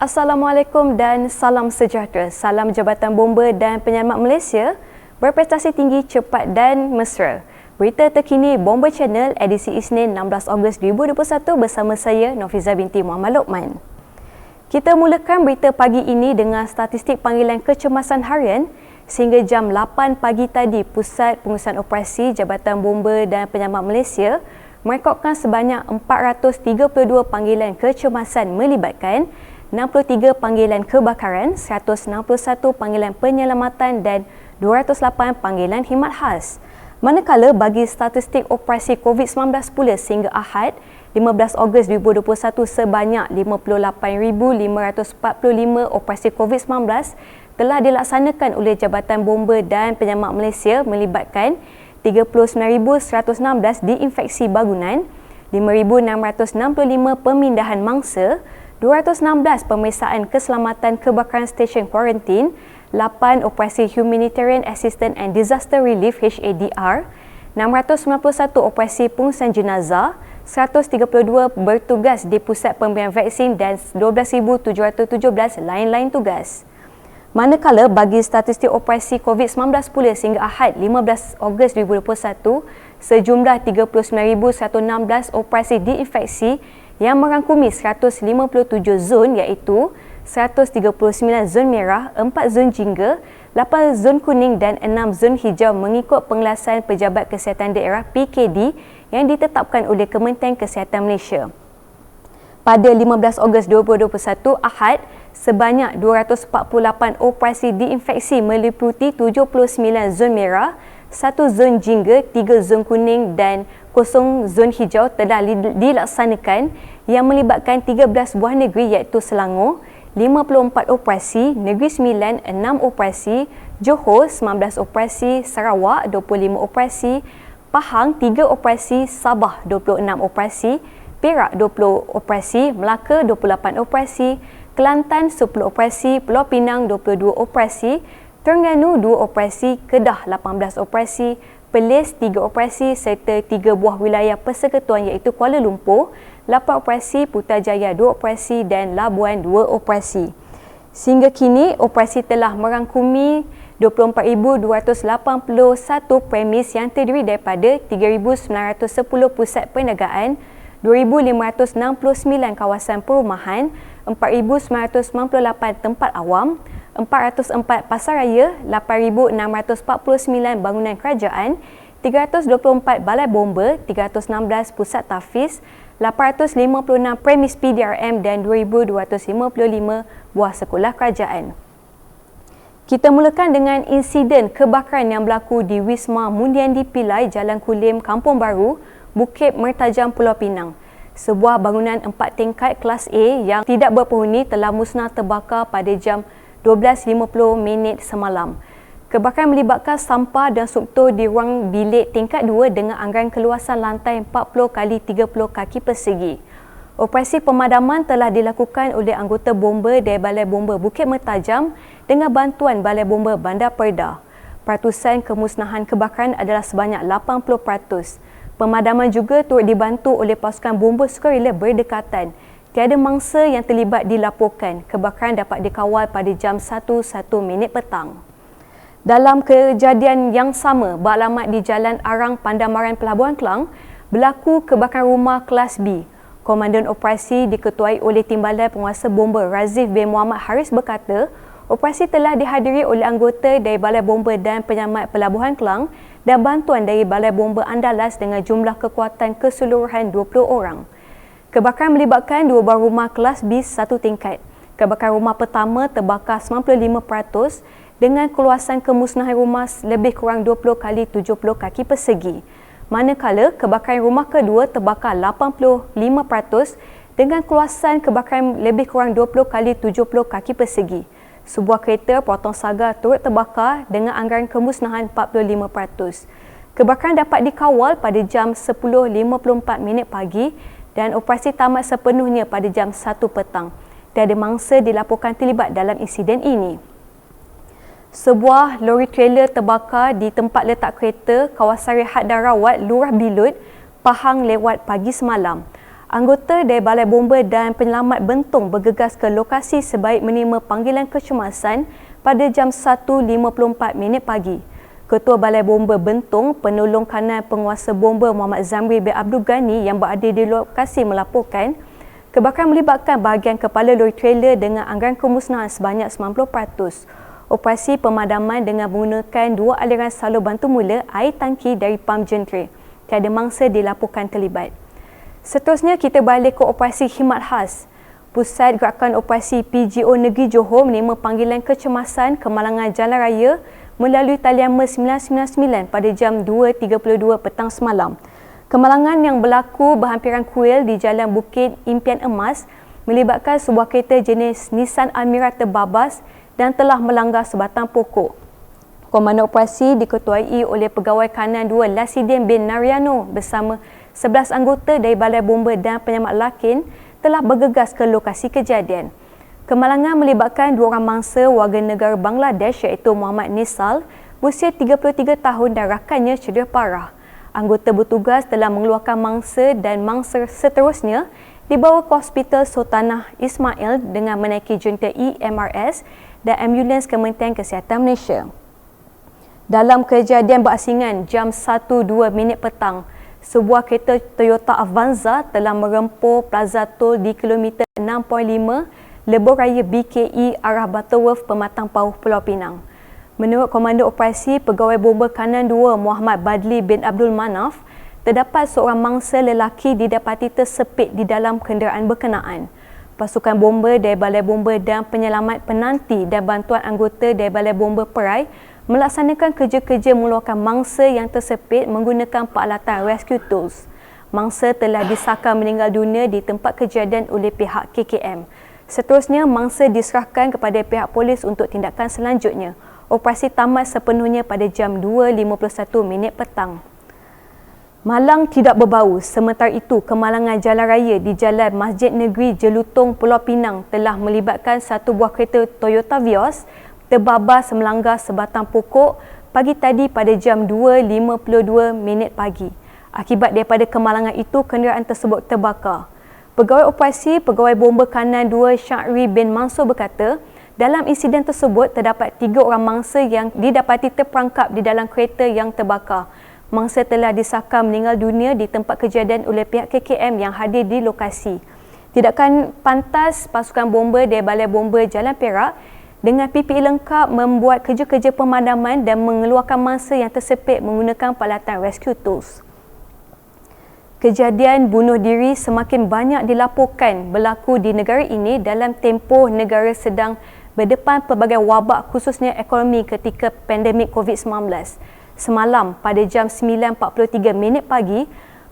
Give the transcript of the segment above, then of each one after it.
Assalamualaikum dan salam sejahtera. Salam Jabatan Bomba dan Penyelamat Malaysia, berprestasi tinggi, cepat dan mesra. Berita terkini Bomba Channel edisi Isnin 16 Ogos 2021 bersama saya Nofiza binti Muhammad Lokman. Kita mulakan berita pagi ini dengan statistik panggilan kecemasan harian sehingga jam 8 pagi tadi. Pusat Pengurusan Operasi Jabatan Bomba dan Penyelamat Malaysia merekodkan sebanyak 432 panggilan kecemasan melibatkan 63 panggilan kebakaran, 161 panggilan penyelamatan dan 208 panggilan khidmat khas. Manakala bagi statistik operasi COVID-19 pula sehingga Ahad 15 Ogos 2021 sebanyak 58,545 operasi COVID-19 telah dilaksanakan oleh Jabatan Bomba dan Penyelamat Malaysia melibatkan 39,116 diinfeksi bangunan, 5,665 pemindahan mangsa, 216 pemeriksaan keselamatan kebakaran stesen kuarantin, 8 operasi Humanitarian Assistance and Disaster Relief HADR, 691 operasi pengurusan jenazah, 132 bertugas di pusat pemberian vaksin dan 12,717 lain-lain tugas. Manakala bagi statistik operasi COVID-19 pula sehingga Ahad 15 Ogos 2021, sejumlah 39,116 operasi diinfeksi yang merangkumi 157 zon iaitu 139 zon merah, 4 zon jingga, 8 zon kuning dan 6 zon hijau mengikut pengelasan Pejabat Kesihatan Daerah PKD yang ditetapkan oleh Kementerian Kesihatan Malaysia. Pada 15 Ogos 2021, Ahad, sebanyak 248 operasi diinfeksi meliputi 79 zon merah, 1 zon jingga, 3 zon kuning dan 0 zon hijau telah dilaksanakan yang melibatkan 13 buah negeri iaitu Selangor, 54 operasi, Negeri Sembilan 6 operasi, Johor 19 operasi, Sarawak 25 operasi, Pahang 3 operasi, Sabah 26 operasi, Perak 20 operasi, Melaka 28 operasi, Kelantan 10 operasi, Pulau Pinang 22 operasi, Terengganu 2 operasi, Kedah 18 operasi, Perlis 3 operasi serta 3 buah wilayah persekutuan iaitu Kuala Lumpur 8 operasi, Putrajaya 2 operasi dan Labuan 2 operasi. Sehingga kini operasi telah merangkumi 24,281 premis yang terdiri daripada 3,910 pusat perniagaan, 2,569 kawasan perumahan, 4,998 tempat awam, 404 pasaraya, 8,649 bangunan kerajaan, 324 balai bomba, 316 pusat tahfiz, 856 premis PDRM dan 2,255 buah sekolah kerajaan. Kita mulakan dengan insiden kebakaran yang berlaku di Wisma Mundian Pilai, Jalan Kulim, Kampung Baru, Bukit Mertajam, Pulau Pinang. Sebuah bangunan 4 tingkat kelas A yang tidak berpenghuni telah musnah terbakar pada jam 12.50 semalam. Kebakaran melibatkan sampah dan struktur di ruang bilik tingkat 2 dengan anggaran keluasan lantai 40 x 30 kaki persegi. Operasi pemadaman telah dilakukan oleh anggota bomba dari Balai Bomba Bukit Mertajam dengan bantuan Balai Bomba Bandar Perda. Peratusan kemusnahan kebakaran adalah sebanyak 80%. Pemadaman juga turut dibantu oleh pasukan bomba sukarela berdekatan. Tiada mangsa yang terlibat dilaporkan. Kebakaran dapat dikawal pada jam 1:01 petang. Dalam kejadian yang sama beralamat di Jalan Arang, Pandamaran, Pelabuhan Kelang, berlaku kebakaran rumah kelas B. Komandan operasi diketuai oleh Timbalan Penguasa Bomba Razif bin Muhammad Haris berkata, operasi telah dihadiri oleh anggota dari Balai Bomba dan Penyelamat Pelabuhan Kelang dan bantuan dari Balai Bomba Andalas dengan jumlah kekuatan keseluruhan 20 orang. Kebakaran melibatkan 2 buah rumah kelas B 1 tingkat. Kebakaran rumah pertama terbakar 95% dengan keluasan kemusnahan rumah lebih kurang 20 x 70 kaki persegi. Manakala kebakaran rumah kedua terbakar 85% dengan keluasan kebakaran lebih kurang 20 x 70 kaki persegi. Sebuah kereta potong sagar turut terbakar dengan anggaran kemusnahan 45%. Kebakaran dapat dikawal pada jam 10.54 pagi dan operasi tamat sepenuhnya pada jam 1 petang. Tiada mangsa dilaporkan terlibat dalam insiden ini. Sebuah lori trailer terbakar di tempat letak kereta kawasan rehat dan rawat Lurah Bilut, Pahang lewat pagi semalam. Anggota dari Balai Bomba dan Penyelamat Bentong bergegas ke lokasi sebaik menerima panggilan kecemasan pada jam 1.54 pagi. Ketua Balai Bomba Bentong, Penolong Kanan Penguasa Bomba Muhammad Zamri bin Abdul Ghani yang berada di lokasi melaporkan, kebakaran melibatkan bahagian kepala lori trailer dengan anggaran kemusnahan sebanyak 90%. Operasi pemadaman dengan menggunakan 2 aliran salur bantu mula air tangki dari pam jentera. Tiada mangsa dilaporkan terlibat. Seterusnya, kita balik ke operasi khidmat khas. Pusat Gerakan Operasi PGO Negeri Johor menerima panggilan kecemasan kemalangan jalan raya melalui talian MER 999 pada jam 2.32 petang semalam. Kemalangan yang berlaku berhampiran kuil di Jalan Bukit Impian Emas melibatkan sebuah kereta jenis Nissan Almera terbabas dan telah melanggar sebatang pokok. Komando operasi diketuai oleh Pegawai Kanan 2 Lasidin bin Nariano bersama 11 anggota dari Balai Bomba dan Penyelamat Lakin telah bergegas ke lokasi kejadian. Kemalangan melibatkan 2 orang mangsa warga negara Bangladesh iaitu Muhammad Nisal berusia 33 tahun dan rakannya cedera parah. Anggota bertugas telah mengeluarkan mangsa dan mangsa seterusnya dibawa ke Hospital Sultanah Ismail dengan menaiki junta EMRS dan ambulans Kementerian Kesihatan Malaysia. Dalam kejadian berasingan jam 1.02 petang, sebuah kereta Toyota Avanza telah merempur plaza tol di kilometer 6.5 Lebuh Raya BKE arah Butterworth, Pematang Pauh, Pulau Pinang. Menurut Komando Operasi Pegawai Bomba Kanan 2 Muhammad Badli bin Abdul Manaf, terdapat seorang mangsa lelaki didapati tersepit di dalam kenderaan berkenaan. Pasukan bomba dari Balai Bomba dan Penyelamat Penanti dan bantuan anggota dari Balai Bomba Perai melaksanakan kerja-kerja mengeluarkan mangsa yang tersepit menggunakan peralatan rescue tools. Mangsa telah disahkan meninggal dunia di tempat kejadian oleh pihak KKM. Seterusnya, mangsa diserahkan kepada pihak polis untuk tindakan selanjutnya. Operasi tamat sepenuhnya pada jam 2.51 petang. Malang tidak berbau. Sementara itu, kemalangan jalan raya di Jalan Masjid Negeri Jelutong, Pulau Pinang telah melibatkan satu buah kereta Toyota Vios terbabas melanggar sebatang pokok pagi tadi pada jam 2.52 pagi. Akibat daripada kemalangan itu, kenderaan tersebut terbakar. Pegawai Operasi Pegawai Bomba Kanan 2 Syahri bin Mansur berkata, dalam insiden tersebut terdapat 3 orang mangsa yang didapati terperangkap di dalam kereta yang terbakar. Mangsa telah disahkan meninggal dunia di tempat kejadian oleh pihak KKM yang hadir di lokasi. Tidakkan pantas pasukan bomba dari Balai Bomba Jalan Perak dengan PPE lengkap membuat kerja-kerja pemadaman dan mengeluarkan mangsa yang tersepit menggunakan peralatan rescue tools. Kejadian bunuh diri semakin banyak dilaporkan berlaku di negara ini dalam tempoh negara sedang berdepan pelbagai wabak khususnya ekonomi ketika pandemik COVID-19. Semalam pada jam 9.43 pagi,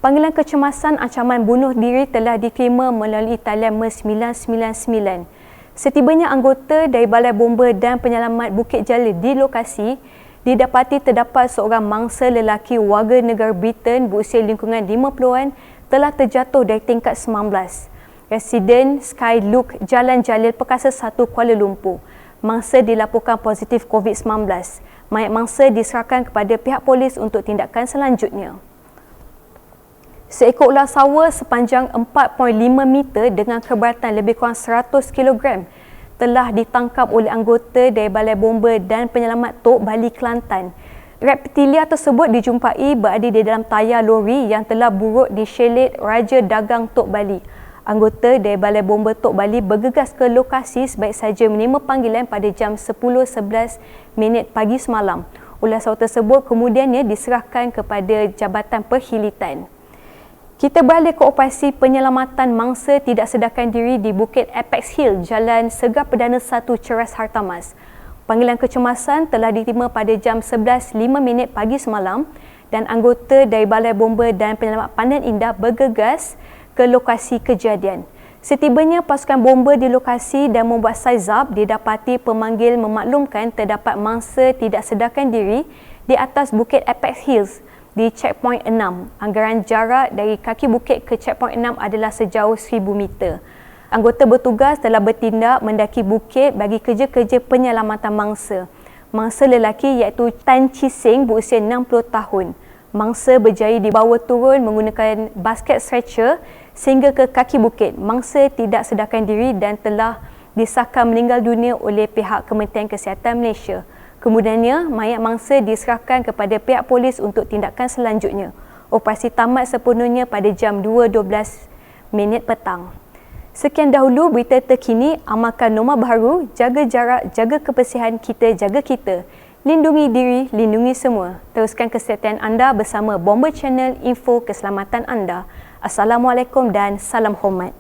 panggilan kecemasan ancaman bunuh diri telah diterima melalui talian MER 999. Setibanya anggota dari Balai Bomba dan Penyelamat Bukit Jalil di lokasi, didapati terdapat seorang mangsa lelaki warga negara Britain berusia lingkungan 50-an telah terjatuh dari tingkat 19. Residen Skylook Jalan Jalil Perkasa 1 Kuala Lumpur. Mangsa dilaporkan positif COVID-19. Mayat mangsa diserahkan kepada pihak polis untuk tindakan selanjutnya. Seekor ular sawa sepanjang 4.5 meter dengan keberatan lebih kurang 100 kg telah ditangkap oleh anggota dari Balai Bomba dan Penyelamat Tok Bali, Kelantan. Reptilia tersebut dijumpai berada di dalam tayar lori yang telah buruk di Shelet Raja Dagang Tok Bali. Anggota dari Balai Bomba Tok Bali bergegas ke lokasi sebaik saja menerima panggilan pada jam 10.11 pagi semalam. Ular sawa tersebut kemudiannya diserahkan kepada Jabatan Perkhilitan. Kita beralih ke operasi penyelamatan mangsa tidak sedarkan diri di Bukit Apex Hill, Jalan Segar Perdana 1, Ceras Hartamas. Panggilan kecemasan telah diterima pada jam 11.05 pagi semalam dan anggota dari Balai Bomba dan Penyelamat Pandan Indah bergegas ke lokasi kejadian. Setibanya pasukan bomba di lokasi dan membuat saizab, didapati pemanggil memaklumkan terdapat mangsa tidak sedarkan diri di atas Bukit Apex Hills di checkpoint 6. Anggaran jarak dari kaki bukit ke checkpoint 6 adalah sejauh 1,000 meter. Anggota bertugas telah bertindak mendaki bukit bagi kerja-kerja penyelamatan mangsa. Mangsa lelaki iaitu Tan Chi Sing berusia 60 tahun. Mangsa berjaya dibawa turun menggunakan basket stretcher sehingga ke kaki bukit. Mangsa tidak sedarkan diri dan telah disahkan meninggal dunia oleh pihak Kementerian Kesihatan Malaysia. Kemudiannya, mayat mangsa diserahkan kepada pihak polis untuk tindakan selanjutnya. Operasi tamat sepenuhnya pada jam 2.12 petang. Sekian dahulu berita terkini. Amalkan norma baru, jaga jarak, jaga kebersihan kita, jaga kita. Lindungi diri, lindungi semua. Teruskan kesihatan anda bersama Bomber Channel, info keselamatan anda. Assalamualaikum dan salam hormat.